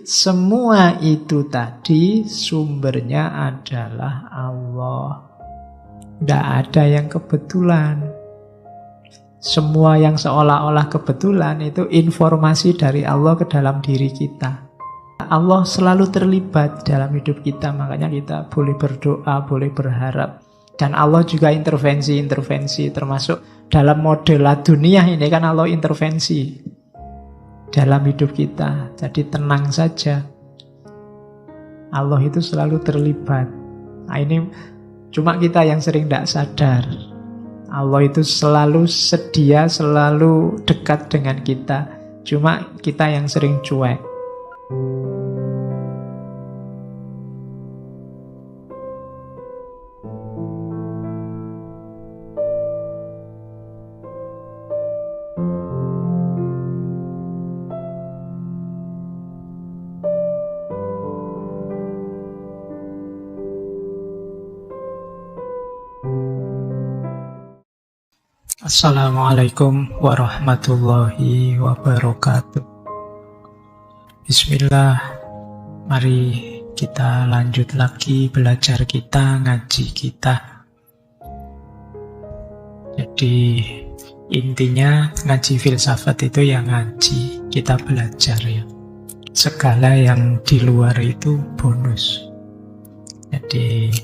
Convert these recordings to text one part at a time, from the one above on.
semua itu tadi sumbernya adalah Allah. Tidak ada yang kebetulan. Semua yang seolah-olah kebetulan itu informasi dari Allah ke dalam diri kita. Allah selalu terlibat dalam hidup kita, makanya kita boleh berdoa, boleh berharap. Dan Allah juga intervensi, termasuk dalam model dunia ini kan Allah intervensi dalam hidup kita. Jadi tenang saja, Allah itu selalu terlibat. Nah, ini cuma kita yang sering tidak sadar. Allah itu selalu sedia, selalu dekat dengan kita. Cuma kita yang sering cuek. Assalamualaikum warahmatullahi wabarakatuh. Bismillah. Mari kita lanjut lagi belajar kita, ngaji kita. Jadi intinya ngaji filsafat itu ya ngaji, kita belajar ya. Segala yang di luar itu bonus. Jadi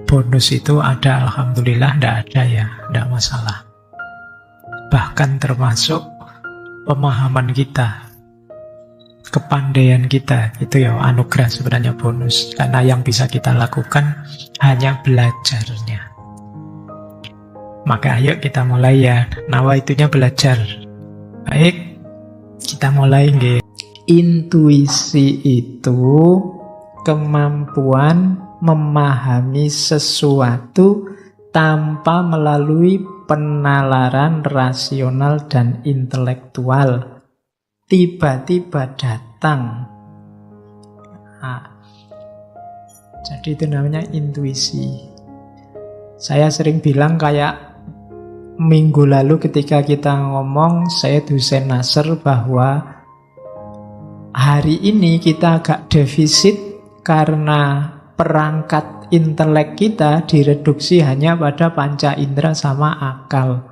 bonus itu ada, alhamdulillah, tidak ada ya, tidak masalah. Bahkan termasuk pemahaman kita, kepandaian kita, itu ya anugerah sebenarnya, bonus. Karena yang bisa kita lakukan hanya belajarnya. Maka ayo kita mulai ya, nawaitunya belajar. Baik, kita mulai nggih. Intuisi itu kemampuan memahami sesuatu tanpa melalui penalaran rasional dan intelektual. Tiba-tiba datang. Jadi itu namanya intuisi. Saya sering bilang kayak minggu lalu ketika kita ngomong, saya Husain Nasr, bahwa hari ini kita agak defisit karena perangkat intelek kita direduksi hanya pada panca indera sama akal.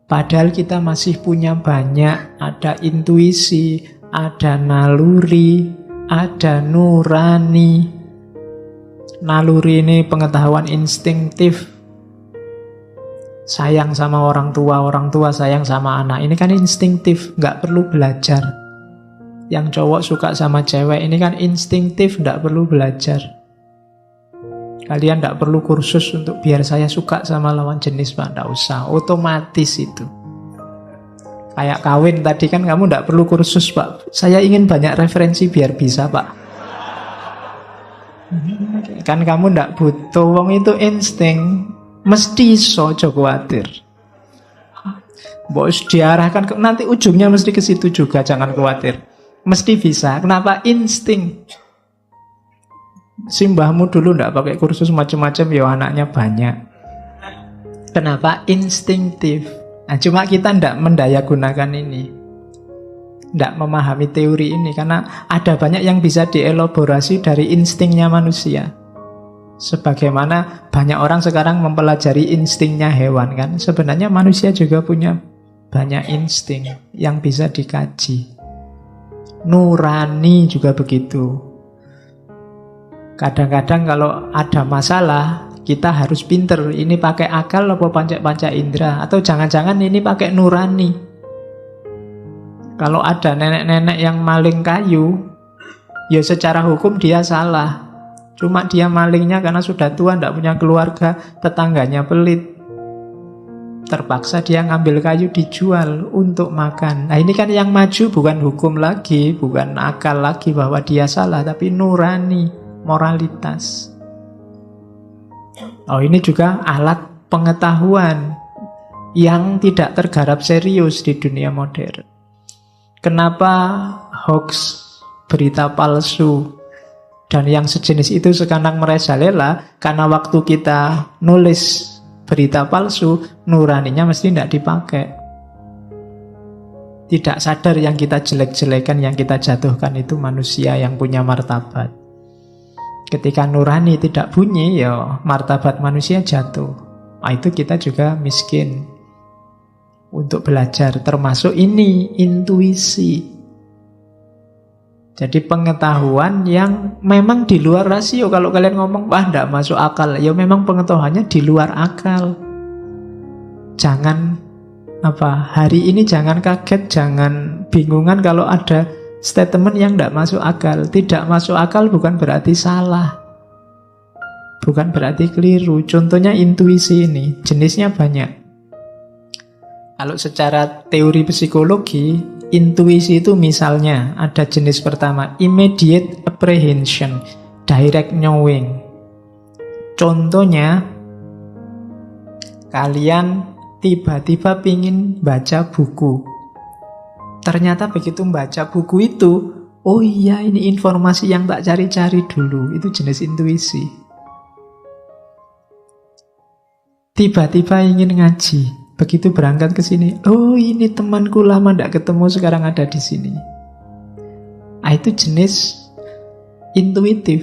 Padahal kita masih punya banyak, ada intuisi, ada naluri, ada nurani. Naluri ini pengetahuan instinktif. Sayang sama orang tua sayang sama anak. Ini kan instinktif, nggak perlu belajar. Yang cowok suka sama cewek, ini kan instinktif, nggak perlu belajar. Kalian tidak perlu kursus untuk biar saya suka sama lawan jenis, Pak. Tidak usah, otomatis itu. Kayak kawin tadi kan, kamu tidak perlu kursus, Pak. Saya ingin banyak referensi biar bisa, Pak. Kan kamu tidak butuh, wong itu insting. Mesti iso, aja khawatir. Bos diarahkan ke, nanti ujungnya mesti ke situ juga, jangan khawatir. Mesti bisa. Kenapa? Insting. Simbahmu dulu ndak pakai kursus macam-macam, ya anaknya banyak. Kenapa? Instingtif. Nah, cuma kita ndak mendayagunakan ini, ndak memahami teori ini, karena ada banyak yang bisa dielaborasi dari instingnya manusia. Sebagaimana banyak orang sekarang mempelajari instingnya hewan, kan sebenarnya manusia juga punya banyak insting yang bisa dikaji. Nurani juga begitu. Kadang-kadang kalau ada masalah, kita harus pinter. Ini pakai akal apa panca indera? Atau jangan-jangan ini pakai nurani. Kalau ada nenek-nenek yang maling kayu, ya secara hukum dia salah. Cuma dia malingnya karena sudah tua, tidak punya keluarga, tetangganya pelit. Terpaksa dia ngambil kayu dijual untuk makan. Nah ini kan yang maju bukan hukum lagi, bukan akal lagi bahwa dia salah, tapi nurani. Moralitas. Oh, ini juga alat pengetahuan yang tidak tergarap serius di dunia modern. Kenapa hoax, berita palsu, dan yang sejenis itu sekarang merajalela? Karena waktu kita nulis berita palsu, nuraninya mesti tidak dipakai. tidak sadar yang kita jelek-jelekan, yang kita jatuhkan itu manusia yang punya martabat. Ketika nurani tidak bunyi, ya martabat manusia jatuh. Nah, itu kita juga miskin untuk belajar. Termasuk ini, intuisi. Jadi pengetahuan yang memang di luar rasio. Kalau kalian ngomong, wah tidak masuk akal, ya memang pengetahuannya di luar akal. Jangan hari ini jangan kaget, jangan bingungan kalau ada statement yang tidak masuk akal. Tidak masuk akal bukan berarti salah, bukan berarti keliru. Contohnya intuisi ini, jenisnya banyak. Kalau secara teori psikologi, intuisi itu misalnya ada jenis pertama, immediate apprehension, direct knowing. Contohnya, kalian tiba-tiba pingin baca buku. Ternyata begitu membaca buku itu, oh iya ini informasi yang tak cari-cari dulu. Itu jenis intuisi. Tiba-tiba ingin ngaji. Begitu berangkat ke sini, oh ini temanku lama tidak ketemu sekarang ada di sini. Itu jenis intuitif.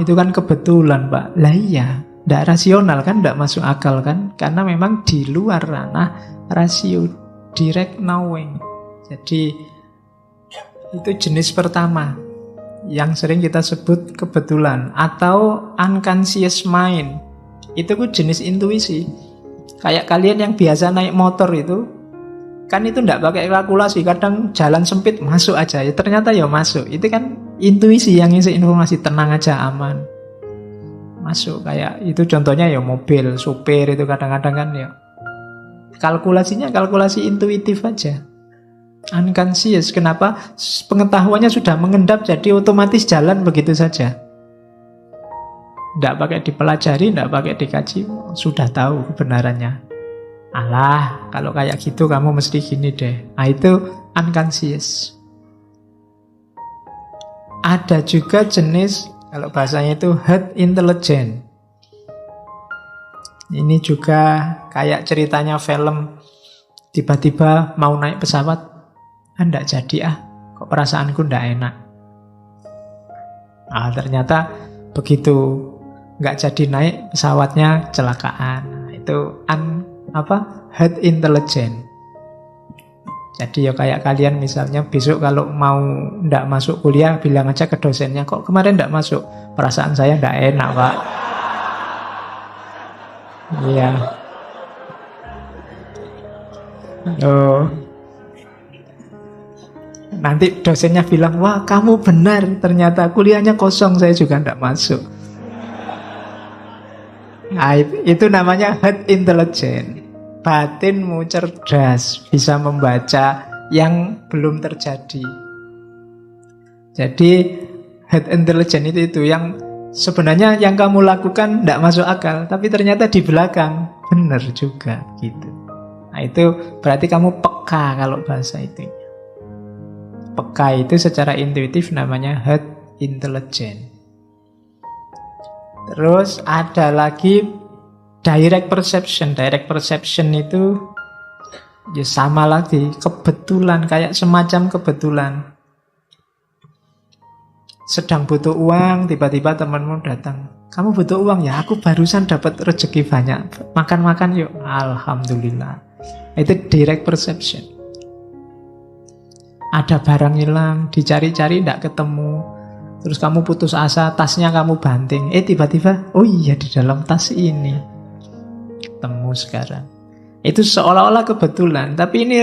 Itu kan kebetulan Pak. Lah iya, tidak rasional kan, tidak masuk akal kan, karena memang di luar ranah rasio, direct knowing. Jadi itu jenis pertama yang sering kita sebut kebetulan atau unconscious mind. Itu jenis intuisi. Kayak kalian yang biasa naik motor itu, kan itu tidak pakai kalkulasi. Kadang jalan sempit masuk aja, ya ternyata ya masuk. Itu kan intuisi yang ngisi informasi, tenang aja, aman, masuk. Kayak itu contohnya ya mobil, supir itu kadang-kadang kan ya kalkulasinya kalkulasi intuitif aja, unconscious. Kenapa? Pengetahuannya sudah mengendap, jadi otomatis jalan begitu saja. Tidak pakai dipelajari, tidak pakai dikaji, sudah tahu kebenarannya. Alah, kalau kayak gitu kamu mesti gini deh. Itu unconscious. Ada juga jenis, kalau bahasanya itu herd intelligence. Ini juga kayak ceritanya film. Tiba-tiba mau naik pesawat, tidak jadi kok perasaanku tidak enak. Ternyata begitu nggak jadi naik pesawatnya, kecelakaan. Itu herd intelligence. Jadi ya kayak kalian misalnya besok kalau mau ndak masuk kuliah, bilang aja ke dosennya, kok kemarin ndak masuk, perasaan saya ndak enak Pak. Iya. Nanti dosennya bilang, wah kamu benar, ternyata kuliahnya kosong, saya juga ndak masuk. Itu namanya herd intelligence. Batinmu cerdas, bisa membaca yang belum terjadi. Jadi herd intelligence itu yang sebenarnya yang kamu lakukan tidak masuk akal, tapi ternyata di belakang benar juga gitu. Itu berarti kamu peka kalau bahasa itu. Peka itu secara intuitif namanya herd intelligence. Terus ada lagi direct perception. Direct perception itu ya sama lagi, kebetulan, kayak semacam kebetulan. Sedang butuh uang, tiba-tiba temanmu datang. Kamu butuh uang ya? Aku barusan dapat rezeki banyak. Makan-makan yuk. Alhamdulillah. Itu direct perception. Ada barang hilang, dicari-cari tidak ketemu. Terus kamu putus asa, tasnya kamu banting. Tiba-tiba, oh iya di dalam tas ini. Ketemu sekarang. Itu seolah-olah kebetulan. Tapi ini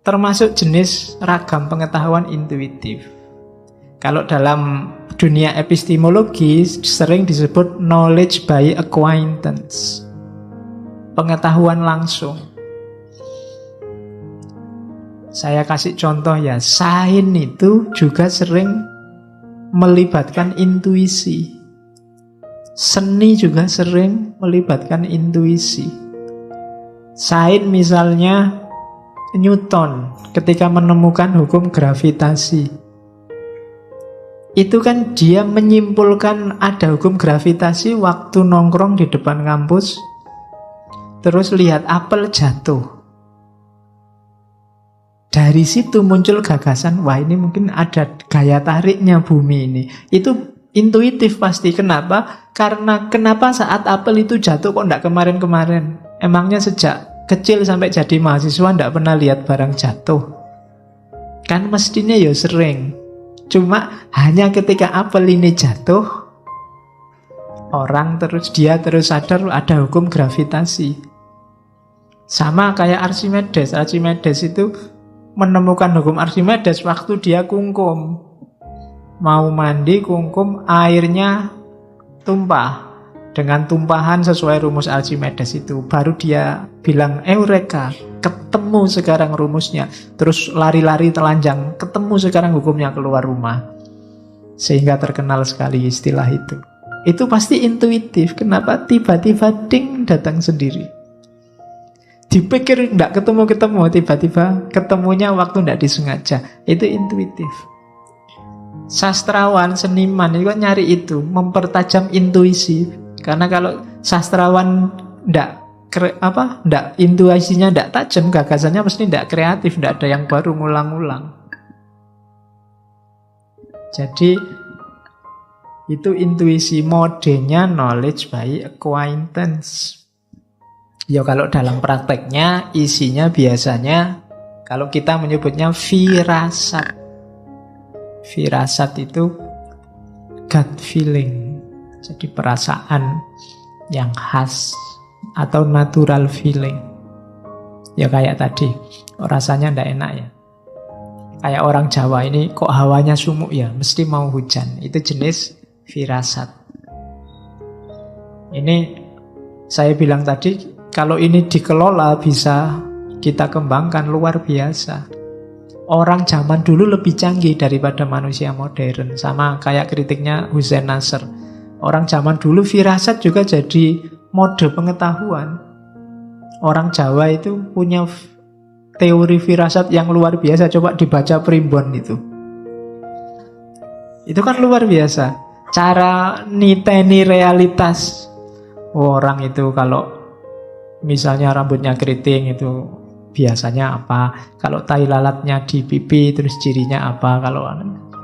termasuk jenis ragam pengetahuan intuitif. Kalau dalam dunia epistemologi sering disebut knowledge by acquaintance. Pengetahuan langsung. Saya kasih contoh ya, sains itu juga sering melibatkan intuisi. Seni juga sering melibatkan intuisi. Sains misalnya Newton ketika menemukan hukum gravitasi. Itu kan dia menyimpulkan ada hukum gravitasi waktu nongkrong di depan kampus, terus lihat apel jatuh. Dari dari situ muncul gagasan, wah ini mungkin ada gaya tariknya bumi ini. Itu intuitif pasti. Kenapa? Karena kenapa saat apel itu jatuh kok enggak kemarin-kemarin? Emangnya sejak kecil sampai jadi mahasiswa enggak pernah lihat barang jatuh? Kan mestinya ya sering. Cuma hanya ketika apel ini jatuh, dia terus sadar ada hukum gravitasi. Sama kayak Archimedes. Archimedes itu menemukan hukum Archimedes waktu dia kungkum. Mau mandi kungkum, airnya tumpah. Dengan tumpahan sesuai rumus Archimedes itu, baru dia bilang, Eureka, ketemu sekarang rumusnya. Terus lari-lari telanjang, ketemu sekarang hukumnya, keluar rumah. Sehingga terkenal sekali istilah itu. Itu pasti intuitif. Kenapa? Tiba-tiba ding, datang sendiri. Dipikir tidak ketemu-ketemu, tiba-tiba ketemunya waktu tidak disengaja. Itu intuitif. Sastrawan, seniman itu kan nyari itu, mempertajam intuisi. Karena kalau sastrawan tidak intuisinya tidak tajam, gagasannya pasti tidak kreatif, tidak ada yang baru, ngulang-ngulang. Jadi itu intuisi, modenya knowledge by acquaintance. Ya kalau dalam prakteknya isinya biasanya kalau kita menyebutnya firasat. Firasat itu gut feeling. Jadi perasaan yang khas atau natural feeling. Ya kayak tadi, rasanya ndak enak ya. Kayak orang Jawa ini kok hawanya sumuk ya, mesti mau hujan. Itu jenis firasat. Ini saya bilang tadi, kalau ini dikelola bisa kita kembangkan luar biasa. Orang zaman dulu lebih canggih daripada manusia modern. Sama kayak kritiknya Hussein Nasr. Orang zaman dulu firasat juga jadi mode pengetahuan. Orang Jawa itu punya teori firasat yang luar biasa. Coba dibaca primbon itu. Itu kan luar biasa. Cara niteni realitas. Orang itu kalau misalnya rambutnya keriting itu biasanya apa? Kalau tai lalatnya di pipi terus cirinya apa? Kalau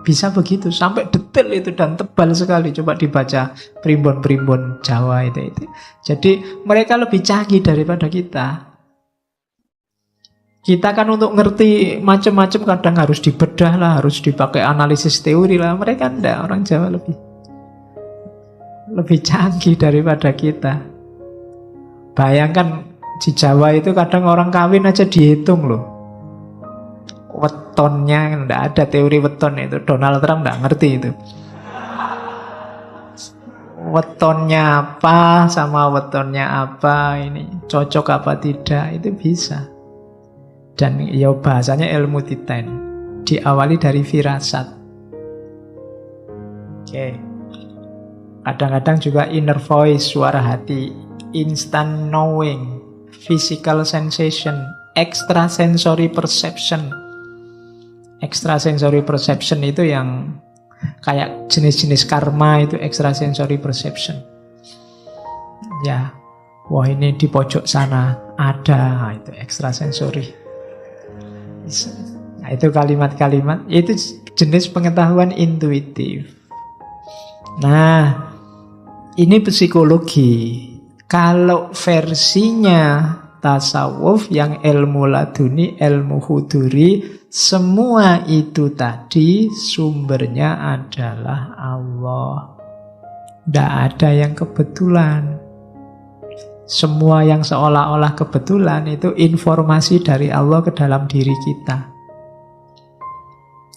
bisa begitu sampai detail itu dan tebal sekali. Coba dibaca primbon-primbon Jawa itu. Jadi mereka lebih canggih daripada kita. Kita kan untuk ngerti macam-macam kadang harus dibedah lah, harus dipakai analisis teori lah. Mereka enggak, orang Jawa lebih canggih daripada kita. Bayangkan di Jawa itu kadang orang kawin aja dihitung loh. Wetonnya, enggak ada teori weton itu. Donald Trump enggak ngerti itu. Wetonnya apa sama wetonnya apa, ini cocok apa tidak, itu bisa. Dan ya bahasanya ilmu titen. Diawali dari firasat. Oke. Kadang-kadang juga inner voice, suara hati, instant knowing, physical sensation, extrasensory perception. Extrasensory perception itu yang kayak jenis-jenis karma, itu extrasensory perception. Ya, wah ini di pojok sana ada, itu extrasensory. Nah, itu kalimat-kalimat, itu jenis pengetahuan intuitif. Nah, ini psikologi. Kalau versinya tasawuf yang ilmu laduni, ilmu huduri, semua itu tadi sumbernya adalah Allah. Tidak ada yang kebetulan. Semua yang seolah-olah kebetulan itu informasi dari Allah ke dalam diri kita.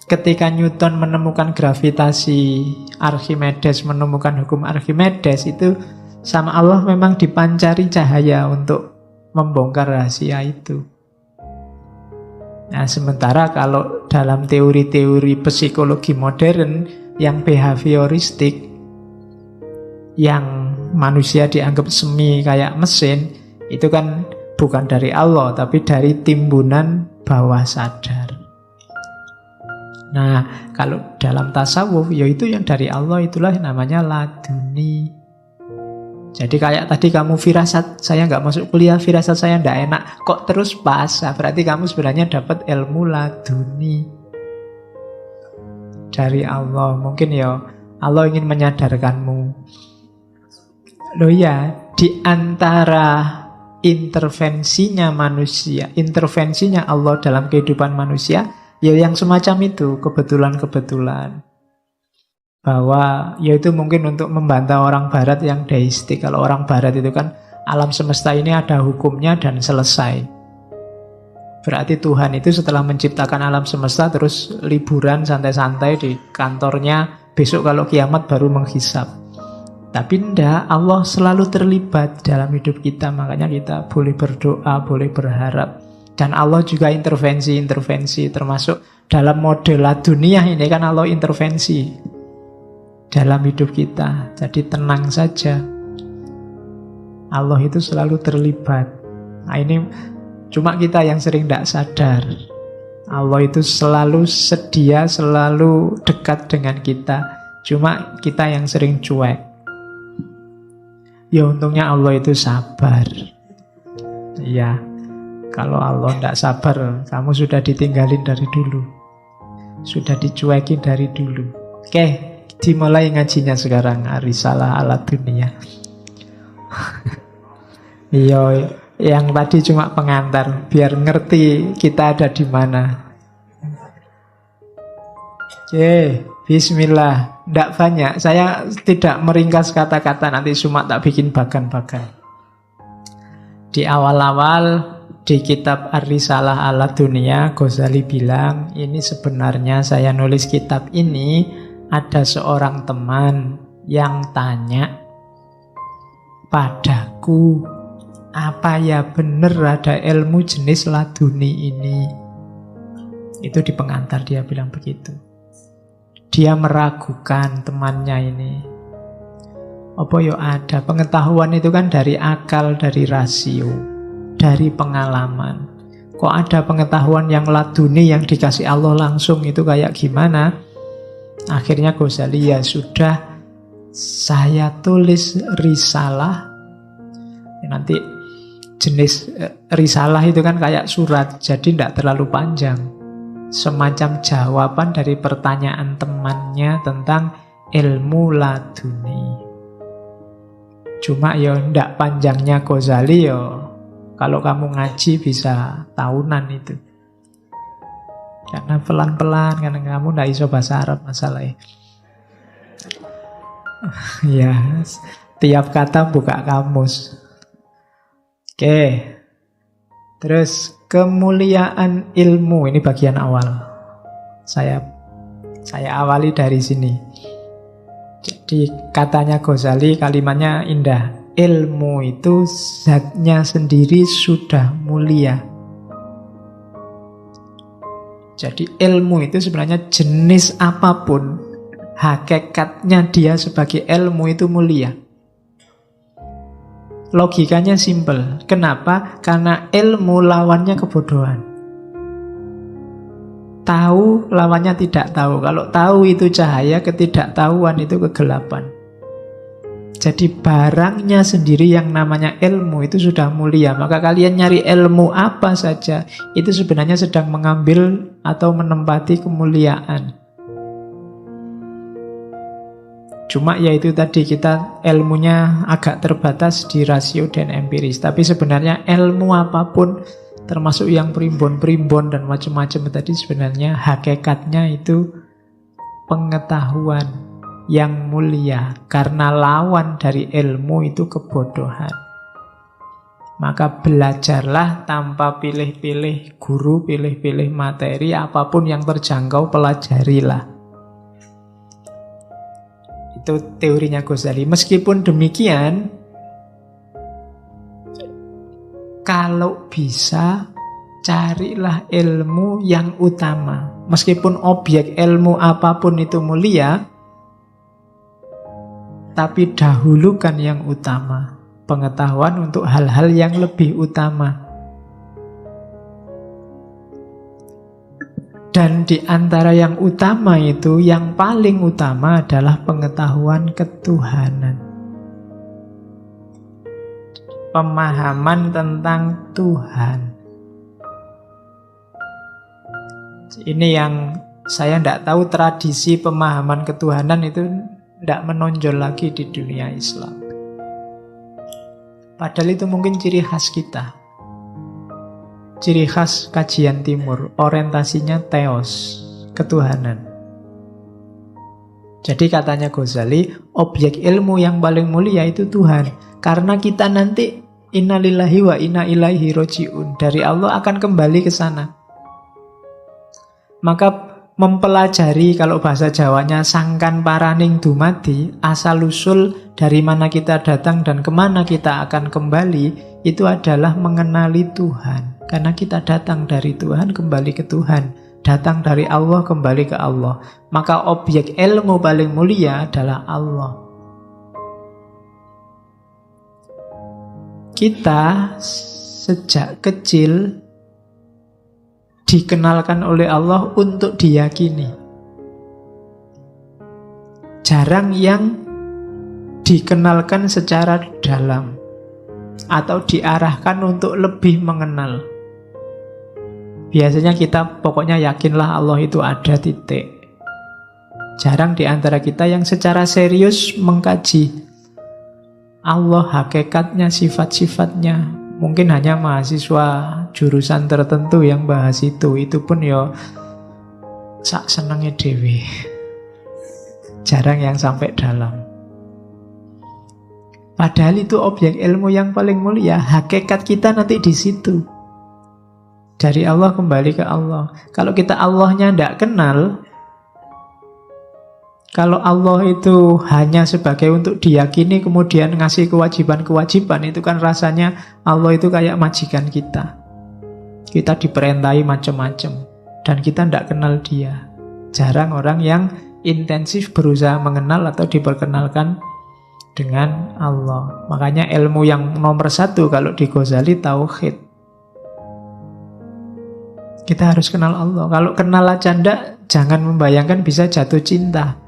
Ketika Newton menemukan gravitasi, Archimedes menemukan hukum Archimedes, itu sama Allah memang dipancari cahaya untuk membongkar rahasia itu. Nah, sementara kalau dalam teori-teori psikologi modern yang behavioristik, yang manusia dianggap semi kayak mesin, itu kan bukan dari Allah, tapi dari timbunan bawah sadar. Nah, kalau dalam tasawuf, yaitu yang dari Allah, itulah namanya laduni. Jadi kayak tadi kamu firasat, saya nggak masuk kuliah, firasat saya nggak enak, kok terus pas? Berarti kamu sebenarnya dapat ilmu laduni dari Allah. Mungkin ya Allah ingin menyadarkanmu. Loh ya, di antara intervensinya manusia, intervensinya Allah dalam kehidupan manusia, ya yang semacam itu, kebetulan-kebetulan. Bahwa yaitu mungkin untuk membantah orang barat yang deistik. Kalau orang barat itu kan alam semesta ini ada hukumnya dan selesai. Berarti Tuhan itu setelah menciptakan alam semesta terus liburan santai-santai di kantornya, besok kalau kiamat baru menghisap. Tapi enggak, Allah selalu terlibat dalam hidup kita. Makanya kita boleh berdoa, boleh berharap. Dan Allah juga intervensi termasuk dalam model dunia ini kan Allah intervensi dalam hidup kita. Jadi tenang saja, Allah itu selalu terlibat. Nah ini cuma kita yang sering tidak sadar. Allah itu selalu sedia, selalu dekat dengan kita. Cuma kita yang sering cuek. Ya untungnya Allah itu sabar. Ya, kalau Allah tidak sabar, kamu sudah ditinggalin dari dulu, sudah dicuekin dari dulu. Oke, dimulai ngajinya sekarang, Risalah ala dunia. Iya, yang tadi cuma pengantar, biar ngerti kita ada di mana. Oke, bismillah. Tidak banyak, saya tidak meringkas kata-kata, nanti cuma tak bikin bagan-bagan. Di awal-awal di kitab Ar-Risalah ala dunia, Ghazali bilang, ini sebenarnya saya nulis kitab ini ada seorang teman yang tanya padaku, apa ya benar ada ilmu jenis laduni ini? Itu di pengantar dia bilang begitu. Dia meragukan temannya ini. Apa ya ada? Pengetahuan itu kan dari akal, dari rasio, dari pengalaman. Kok ada pengetahuan yang laduni yang dikasih Allah langsung, itu kayak gimana? Akhirnya Ghazali, ya sudah, saya tulis risalah. Nanti jenis risalah itu kan kayak surat, jadi tidak terlalu panjang. Semacam jawaban dari pertanyaan temannya tentang ilmu laduni. Cuma ya tidak panjangnya Ghazali ya. Kalau kamu ngaji bisa tahunan itu. Karena pelan-pelan, karena kamu tidak iso bahasa Arab masalahnya. Ya, tiap kata buka kamus. Oke. Terus kemuliaan ilmu, ini bagian awal. Saya awali dari sini. Jadi katanya Ghazali, kalimatnya indah. Ilmu itu zatnya sendiri sudah mulia. Jadi ilmu itu sebenarnya jenis apapun, hakikatnya dia sebagai ilmu itu mulia. Logikanya simpel. Kenapa? Karena ilmu lawannya kebodohan. Tahu lawannya tidak tahu. Kalau tahu itu cahaya, ketidaktahuan itu kegelapan. Jadi barangnya sendiri yang namanya ilmu itu sudah mulia. Maka kalian nyari ilmu apa saja, itu sebenarnya sedang mengambil atau menempati kemuliaan. Cuma ya itu tadi, kita ilmunya agak terbatas di rasio dan empiris. Tapi sebenarnya ilmu apapun, termasuk yang primbon-primbon dan macam-macam tadi, sebenarnya hakikatnya itu pengetahuan yang mulia. Karena lawan dari ilmu itu kebodohan. Maka belajarlah tanpa pilih-pilih guru, pilih-pilih materi, apapun yang terjangkau pelajarilah. Itu teorinya Ghazali. Meskipun demikian, kalau bisa carilah ilmu yang utama. Meskipun objek ilmu apapun itu mulia, tapi dahulukan yang utama. Pengetahuan untuk hal-hal yang lebih utama. Dan di antara yang utama itu, yang paling utama adalah pengetahuan ketuhanan. pemahaman tentang Tuhan. Ini yang saya tidak tahu, tradisi pemahaman ketuhanan itu tidak menonjol lagi di dunia Islam. Padahal itu mungkin ciri khas kita. Ciri khas kajian timur, orientasinya theos, ketuhanan. Jadi katanya Ghazali, objek ilmu yang paling mulia itu Tuhan. Karena kita nanti innalillahi wa inna ilaihi roji'un, dari Allah akan kembali ke sana. Maka mempelajari, kalau bahasa Jawanya sangkan paraning dumadi, asal-usul dari mana kita datang dan kemana kita akan kembali, itu adalah mengenali Tuhan. Karena kita datang dari Tuhan, kembali ke Tuhan. Datang dari Allah, kembali ke Allah. Maka objek ilmu paling mulia adalah Allah. Kita sejak kecil dikenalkan oleh Allah untuk diyakini. Jarang yang dikenalkan secara dalam atau diarahkan untuk lebih mengenal. Biasanya kita pokoknya yakinlah Allah itu ada, titik. Jarang di antara kita yang secara serius mengkaji Allah, hakikatnya, sifat-sifatnya. Mungkin hanya mahasiswa jurusan tertentu yang bahas itu pun ya sak senengnya dewe. Jarang yang sampai dalam. Padahal itu objek ilmu yang paling mulia. Hakikat kita nanti di situ. Dari Allah kembali ke Allah. Kalau kita Allahnya tidak kenal, kalau Allah itu hanya sebagai untuk diyakini kemudian ngasih kewajiban-kewajiban, itu kan rasanya Allah itu kayak majikan kita. Kita diperintahi macam-macam dan kita tidak kenal dia. Jarang orang yang intensif berusaha mengenal atau diperkenalkan dengan Allah. Makanya ilmu yang nomor satu kalau di Ghazali tauhid. Kita harus kenal Allah. Kalau kenal aja ndak, jangan membayangkan bisa jatuh cinta.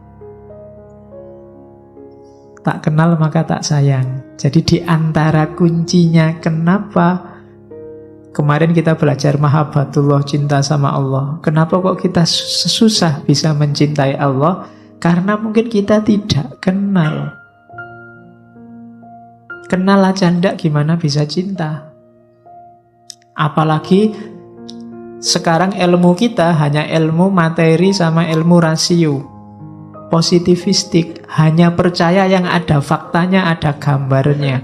Tak kenal maka tak sayang. Jadi di antara kuncinya kenapa kemarin kita belajar mahabbatullah, cinta sama Allah. Kenapa kok kita susah bisa mencintai Allah? Karena mungkin kita tidak kenal. Kenal aja ndak, gimana bisa cinta? Apalagi sekarang ilmu kita hanya ilmu materi sama ilmu rasio. Positivistik, hanya percaya yang ada faktanya, ada gambarnya.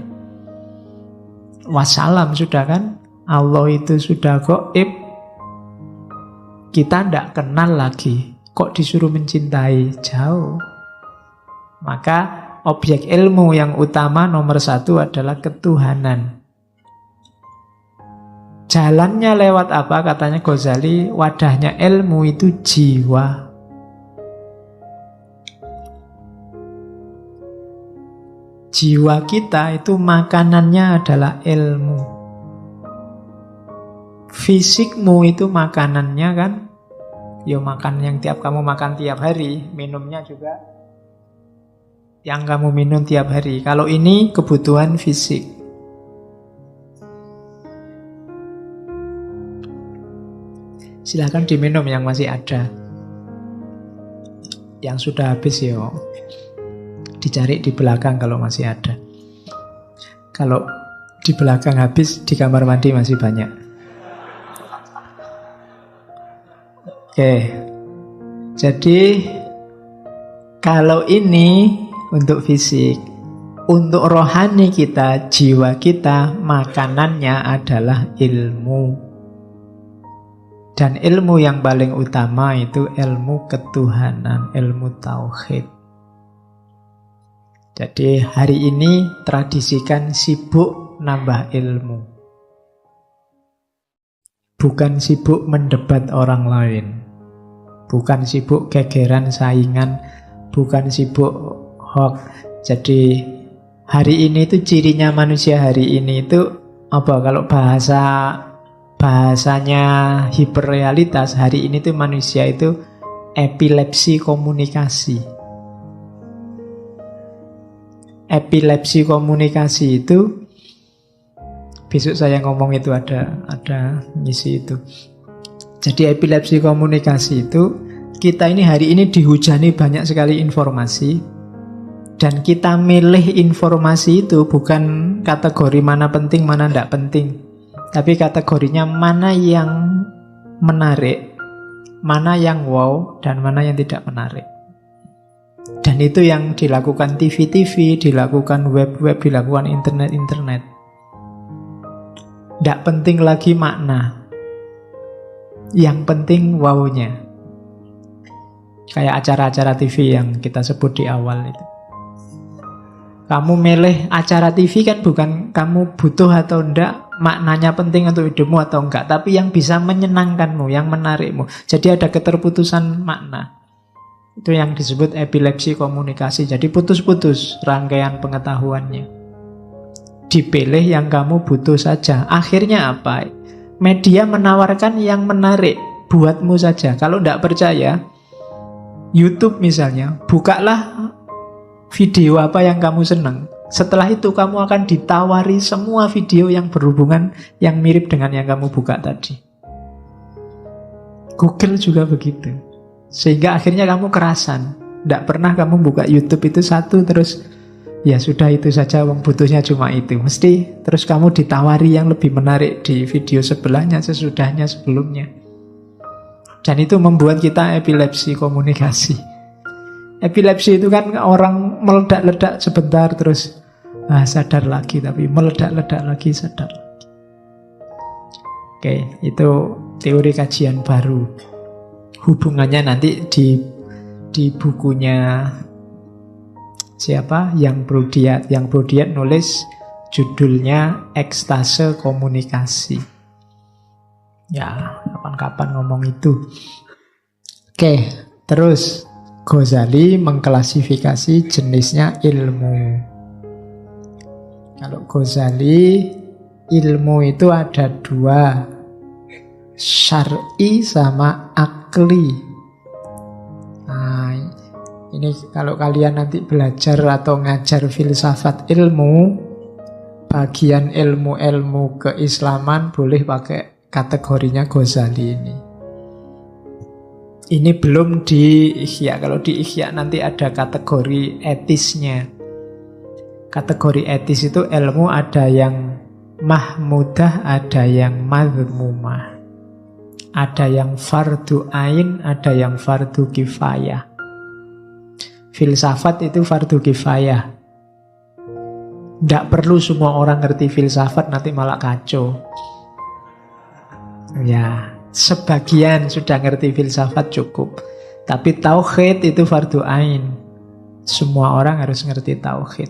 Wassalam sudah kan? Allah itu sudah gaib. Kita tidak kenal lagi. Kok disuruh mencintai? Jauh. Maka objek ilmu yang utama nomor satu adalah ketuhanan. Jalannya lewat apa? Katanya Ghazali, wadahnya ilmu itu jiwa. Jiwa kita itu makanannya adalah ilmu. Fisikmu itu makanannya kan? Ya makan yang kamu makan tiap hari, minumnya juga yang kamu minum tiap hari. Kalau ini kebutuhan fisik. Silahkan diminum yang masih ada. Yang sudah habis ya dicari di belakang kalau masih ada. Kalau di belakang habis, di kamar mandi masih banyak. Oke. Jadi kalau ini untuk fisik, untuk rohani kita, jiwa kita, makanannya adalah ilmu. Dan ilmu yang paling utama itu ilmu ketuhanan, ilmu tauhid. Jadi hari ini tradisikan sibuk nambah ilmu. Bukan sibuk mendebat orang lain. Bukan sibuk gegeran saingan. Bukan sibuk hoax. Jadi hari ini itu cirinya manusia hari ini itu apa? Kalau bahasanya hiperrealitas, hari ini tuh manusia itu epilepsi komunikasi. Epilepsi komunikasi itu Besok saya ngomong itu ada ngisi itu. Jadi epilepsi komunikasi itu, kita ini hari ini dihujani banyak sekali informasi, dan kita milih informasi itu bukan kategori mana penting, mana tidak penting, tapi kategorinya mana yang menarik, mana yang wow, dan mana yang tidak menarik. Dan itu yang dilakukan TV-TV, dilakukan web-web, dilakukan internet-internet. Tidak penting lagi makna, yang penting wow-nya. Kayak acara-acara TV yang kita sebut di awal itu. Kamu milih acara TV kan bukan kamu butuh atau enggak, maknanya penting untuk hidupmu atau enggak, tapi yang bisa menyenangkanmu, yang menarikmu. Jadi ada keterputusan makna. Itu yang disebut epilepsi komunikasi. Jadi putus-putus rangkaian pengetahuannya. Dipilih yang kamu butuh saja. Akhirnya apa? Media menawarkan yang menarik buatmu saja. Kalau tidak percaya, YouTube misalnya, bukalah video apa yang kamu senang. Setelah itu kamu akan ditawari semua video yang berhubungan, yang mirip dengan yang kamu buka tadi. Google juga begitu. Sehingga akhirnya kamu kerasan. Tidak pernah kamu buka YouTube itu satu terus, ya sudah itu saja, wong butuhnya cuma itu. Mesti terus kamu ditawari yang lebih menarik di video sebelahnya, sesudahnya, sebelumnya. Dan itu membuat kita epilepsi komunikasi. Epilepsi itu kan orang meledak-ledak sebentar terus sadar lagi, tapi meledak-ledak lagi sadar lagi. Oke, itu teori kajian baru. Hubungannya nanti di bukunya siapa? Yang Brodiat. Yang Brodiat nulis judulnya Ekstase Komunikasi. Ya, kapan-kapan ngomong itu. Oke, terus Ghazali mengklasifikasi jenisnya ilmu. Kalau Ghazali, ilmu itu ada dua, syar'i sama akli. Nah, ini kalau kalian nanti belajar atau ngajar filsafat ilmu, bagian ilmu-ilmu keislaman boleh pakai kategorinya Ghazali ini. Ini belum di Ihya. Kalau di Ihya nanti ada kategori etisnya. Kategori etis itu ilmu ada yang mahmudah, ada yang madhmumah. Ada yang fardu ain, ada yang fardu kifayah. Filsafat itu fardu kifayah. Tidak perlu semua orang ngerti filsafat, nanti malah kacau. Ya, sebagian sudah ngerti filsafat cukup. Tapi tauhid itu fardu ain. Semua orang harus ngerti tauhid.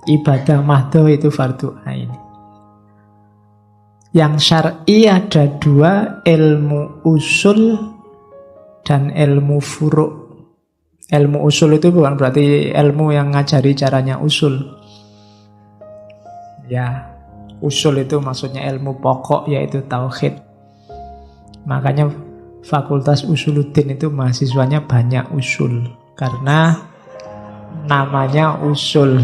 Ibadah mahdoh itu fardu ain. Yang syar'i ada dua, ilmu usul dan ilmu furu'. Ilmu usul itu bukan berarti ilmu yang ngajari caranya usul. Ya, usul itu maksudnya ilmu pokok, yaitu tauhid. Makanya Fakultas Usuluddin itu mahasiswanya banyak usul, karena namanya usul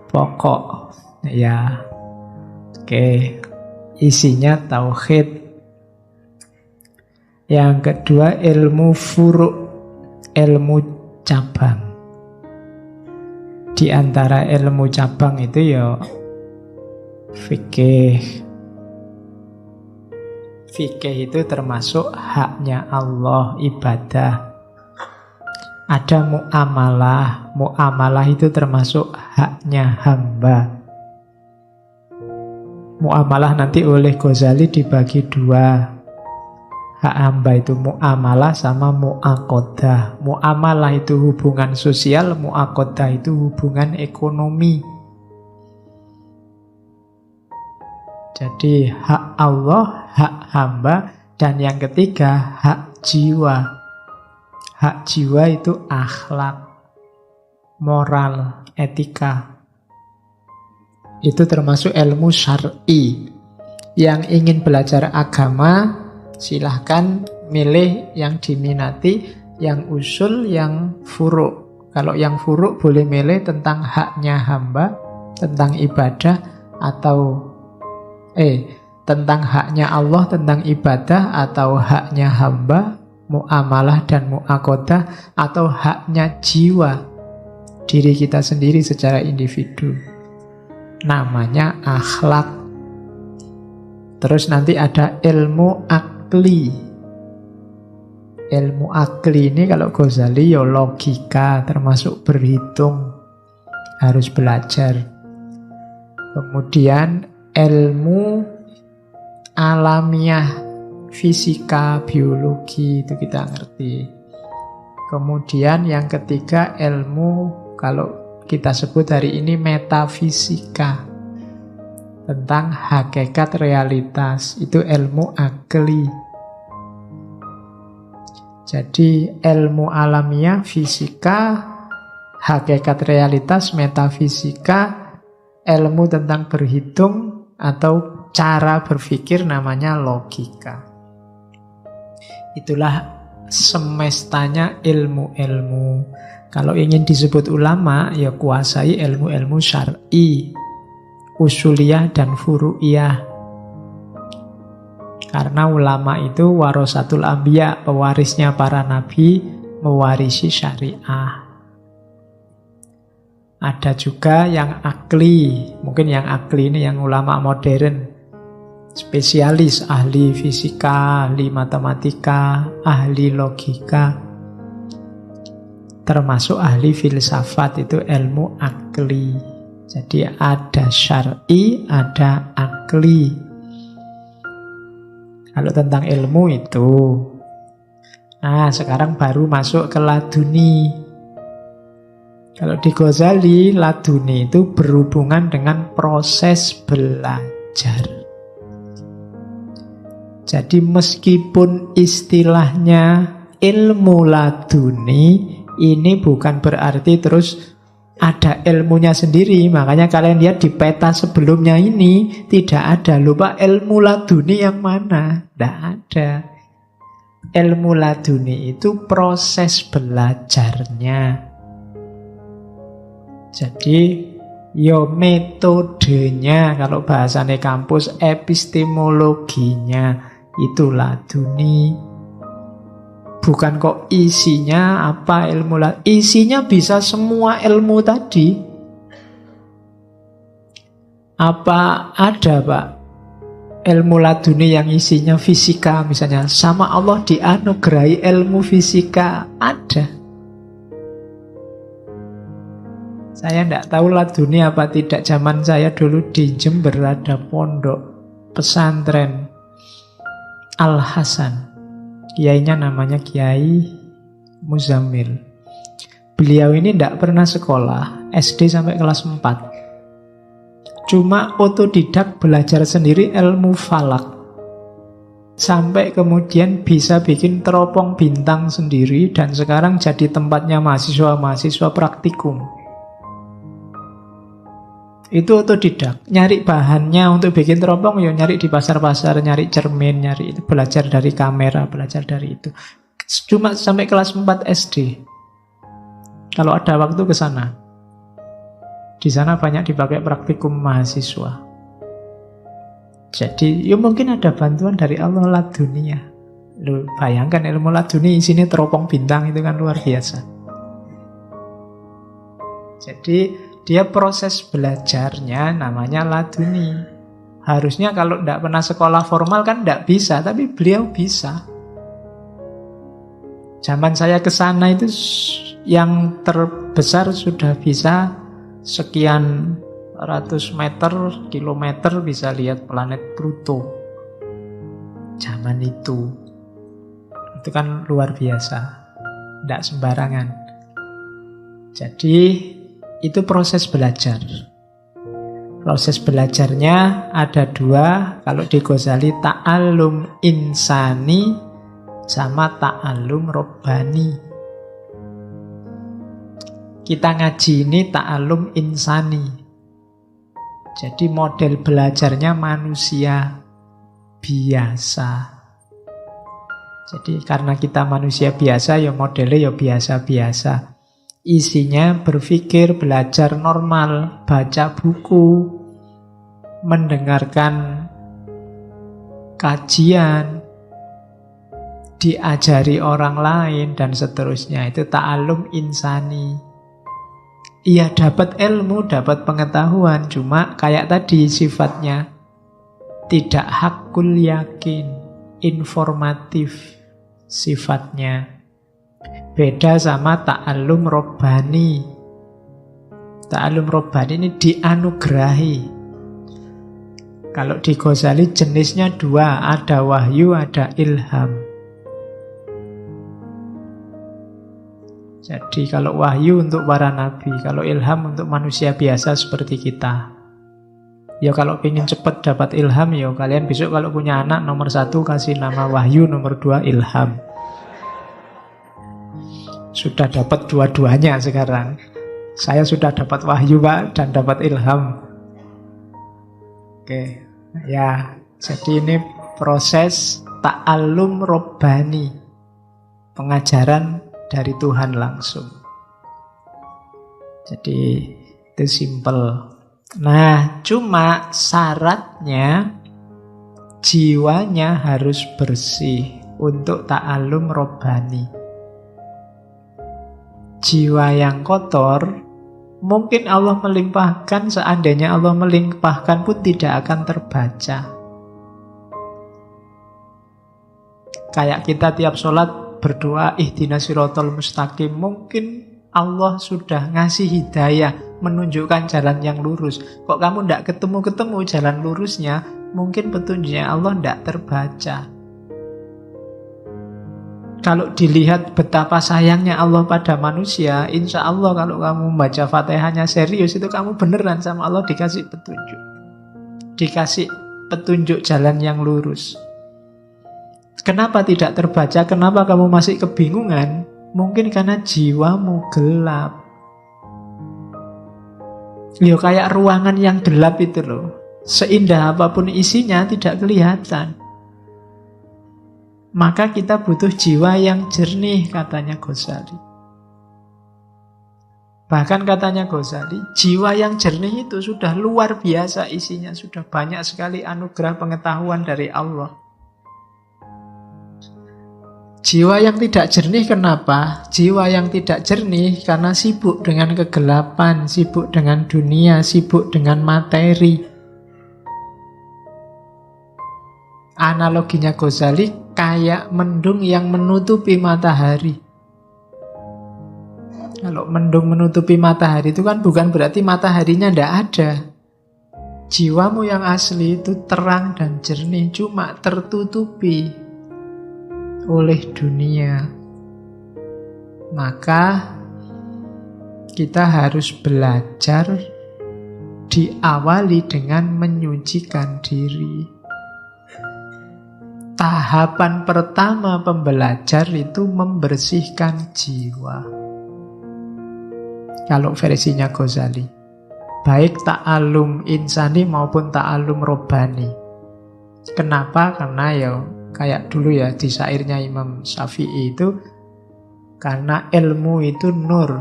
pokok. Ya, oke. Isinya tauhid. Yang kedua ilmu furu', ilmu cabang. Di antara ilmu cabang itu ya fikih. Fikih itu termasuk haknya Allah, ibadah. Ada muamalah. Muamalah itu termasuk haknya hamba. Muamalah nanti oleh Ghazali dibagi dua. Hak hamba itu muamalah sama mu'aqodah. Muamalah itu hubungan sosial, mu'aqodah itu hubungan ekonomi. Jadi hak Allah, hak hamba, dan yang ketiga hak jiwa. Hak jiwa itu akhlak, moral, etika. Itu termasuk ilmu syar'i. Yang ingin belajar agama, silahkan milih yang diminati, yang usul, yang furu'. Kalau yang furu' boleh milih tentang haknya hamba, tentang ibadah, atau tentang haknya Allah, tentang ibadah, atau haknya hamba, muamalah dan muakodah, atau haknya jiwa, diri kita sendiri secara individu. Namanya akhlak. Terus nanti ada ilmu akli. Ilmu akli ini kalau Ghazali ya logika, termasuk berhitung, harus belajar. Kemudian ilmu alamiah, fisika, biologi, itu kita ngerti. Kemudian yang ketiga ilmu, kalau kita sebut hari ini metafisika, tentang hakikat realitas, itu ilmu akli. Jadi ilmu alamiah, fisika, hakikat realitas, metafisika, ilmu tentang berhitung atau cara berpikir namanya logika. Itulah semestanya ilmu-ilmu. Kalau ingin disebut ulama, ya kuasai ilmu-ilmu syar'i, usuliyah dan furu'iyah. Karena ulama itu warasatul anbiya, pewarisnya para nabi, mewarisi syariah. Ada juga yang akli, mungkin yang akli ini yang ulama modern, spesialis, ahli fisika, ahli matematika, ahli logika, termasuk ahli filsafat, itu ilmu akli. Jadi ada syar'i, ada akli. Kalau tentang ilmu itu. Nah, sekarang baru masuk ke laduni. Kalau di Ghazali, laduni itu berhubungan dengan proses belajar. Jadi meskipun istilahnya ilmu laduni, ini bukan berarti terus ada ilmunya sendiri. Makanya kalian lihat di peta sebelumnya ini tidak ada. Lupa ilmu laduni yang mana? Tidak ada. Ilmu laduni itu proses belajarnya. Jadi yo metodenya, kalau bahasanya kampus, epistemologinya itu laduni. Bukan kok isinya apa ilmu laduni. Isinya bisa semua ilmu tadi. Apa ada Pak ilmu laduni yang isinya fisika misalnya? Sama Allah dianugerahi ilmu fisika, ada. Saya tidak tahu laduni apa tidak. Zaman saya dulu di Jember ada pondok pesantren Al-Hasan. Kiainya namanya Kiai Muzammil. Beliau ini tidak pernah sekolah, SD sampai kelas 4. Cuma otodidak belajar sendiri ilmu falak. Sampai kemudian bisa bikin teropong bintang sendiri, dan sekarang jadi tempatnya mahasiswa-mahasiswa praktikum. Itu otodidak, nyari bahannya untuk bikin teropong, ya nyari di pasar-pasar, nyari cermin, nyari itu, belajar dari kamera, belajar dari itu. Cuma sampai kelas 4 SD. Kalau ada waktu ke sana. Di sana banyak dipakai praktikum mahasiswa. Jadi, ya mungkin ada bantuan dari Allah laduninya. Lu bayangkan ilmu laduni isinya teropong bintang, itu kan luar biasa. Jadi dia proses belajarnya namanya laduni. Harusnya kalau tidak pernah sekolah formal kan tidak bisa, tapi beliau bisa. Zaman saya ke sana itu yang terbesar sudah bisa sekian ratus meter, kilometer bisa lihat planet Pluto. Zaman itu kan luar biasa, tidak sembarangan. Jadi itu proses belajar. Proses belajarnya ada dua. Kalau di Ghazali, ta'allum insani sama ta'allum robbani. Kita ngaji ini ta'allum insani. Jadi model belajarnya manusia biasa. Jadi karena kita manusia biasa, ya modelnya ya biasa-biasa. Isinya berpikir, belajar normal, baca buku. mendengarkan kajian, diajari orang lain, dan seterusnya. Itu ta'allum insani. Ia dapat ilmu, dapat pengetahuan, cuma kayak tadi sifatnya tidak hakul yakin, informatif sifatnya. Beda sama ta'allum robbani. Ta'allum robbani ini dianugerahi. Kalau di Ghazali jenisnya dua, ada wahyu, ada ilham. Jadi kalau wahyu untuk para nabi, kalau ilham untuk manusia biasa seperti kita. Ya kalau ingin cepat dapat ilham, ya kalian besok kalau punya anak, nomor 1 kasih nama wahyu, nomor 2 ilham. Sudah dapat dua-duanya sekarang. Saya sudah dapat wahyu, Pak, dan dapat ilham. Oke, ya, jadi ini proses ta'allum robbani, pengajaran dari Tuhan langsung. Jadi itu simple. Nah, cuma syaratnya jiwanya harus bersih untuk ta'allum robbani. Jiwa yang kotor mungkin Allah melimpahkan, seandainya Allah melimpahkan pun tidak akan terbaca. Kayak kita tiap sholat berdoa ihdinas siratal mustaqim, mungkin Allah sudah ngasih hidayah, menunjukkan jalan yang lurus. Kok kamu tidak ketemu-ketemu jalan lurusnya, mungkin petunjuknya Allah tidak terbaca. Kalau dilihat betapa sayangnya Allah pada manusia, insya Allah kalau kamu membaca Fatihahnya serius, itu kamu beneran sama Allah dikasih petunjuk. Dikasih petunjuk jalan yang lurus. Kenapa tidak terbaca? Kenapa kamu masih kebingungan? Mungkin karena jiwamu gelap. Ya kayak ruangan yang gelap itu loh. Seindah apapun isinya tidak kelihatan. Maka kita butuh jiwa yang jernih, katanya Ghazali. Bahkan katanya Ghazali, jiwa yang jernih itu sudah luar biasa isinya, sudah banyak sekali anugerah pengetahuan dari Allah. Jiwa yang tidak jernih kenapa? Jiwa yang tidak jernih karena sibuk dengan kegelapan, sibuk dengan dunia, sibuk dengan materi. Analoginya Ghazali kayak mendung yang menutupi matahari. Kalau mendung menutupi matahari itu kan bukan berarti mataharinya tidak ada. Jiwamu yang asli itu terang dan jernih, cuma tertutupi oleh dunia. Maka kita harus belajar diawali dengan menyucikan diri. Tahapan pertama pembelajar itu membersihkan jiwa. Kalau versinya Ghazali, baik ta'allum insani maupun ta'allum robbani. Kenapa? Karena ya kayak dulu ya di syairnya Imam Syafi'i itu, karena ilmu itu nur.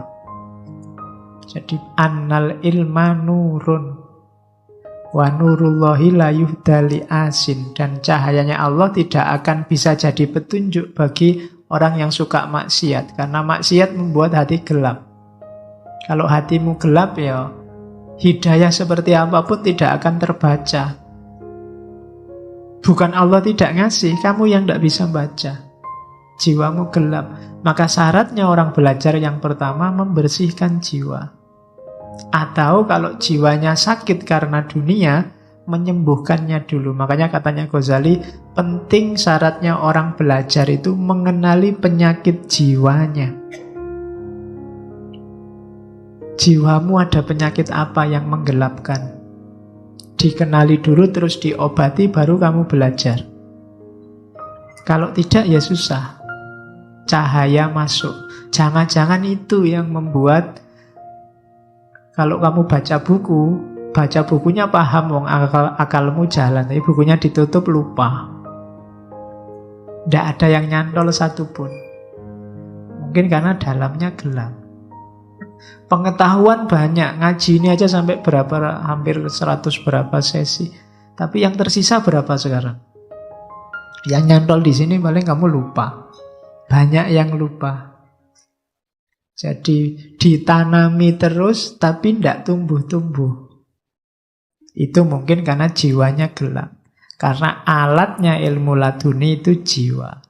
Jadi annal ilma nurun wa nurullahi la yuhdali asin, dan cahayanya Allah tidak akan bisa jadi petunjuk bagi orang yang suka maksiat, karena maksiat membuat hati gelap. Kalau hatimu gelap ya hidayah seperti apapun tidak akan terbaca. Bukan Allah tidak ngasih, kamu yang tidak bisa baca. Jiwamu gelap. Maka syaratnya orang belajar yang pertama membersihkan jiwa. Atau kalau jiwanya sakit karena dunia, menyembuhkannya dulu. Makanya katanya Ghazali, penting syaratnya orang belajar itu mengenali penyakit jiwanya. Jiwamu ada penyakit apa yang menggelapkan? Dikenali dulu, terus diobati, baru kamu belajar. Kalau tidak ya susah. Cahaya masuk. Jangan-jangan itu yang membuat kalau kamu baca bukunya paham, wong akalmu jalan, tapi bukunya ditutup lupa. Tidak ada yang nyantol satupun. Mungkin karena dalamnya gelap. Pengetahuan banyak, ngaji ini aja sampai berapa, hampir 100 berapa sesi. Tapi yang tersisa berapa sekarang? Yang nyantol di sini paling kamu lupa. Banyak yang lupa. Jadi ditanami terus tapi tidak tumbuh-tumbuh. Itu mungkin karena jiwanya gelap. Karena alatnya ilmu laduni itu jiwa.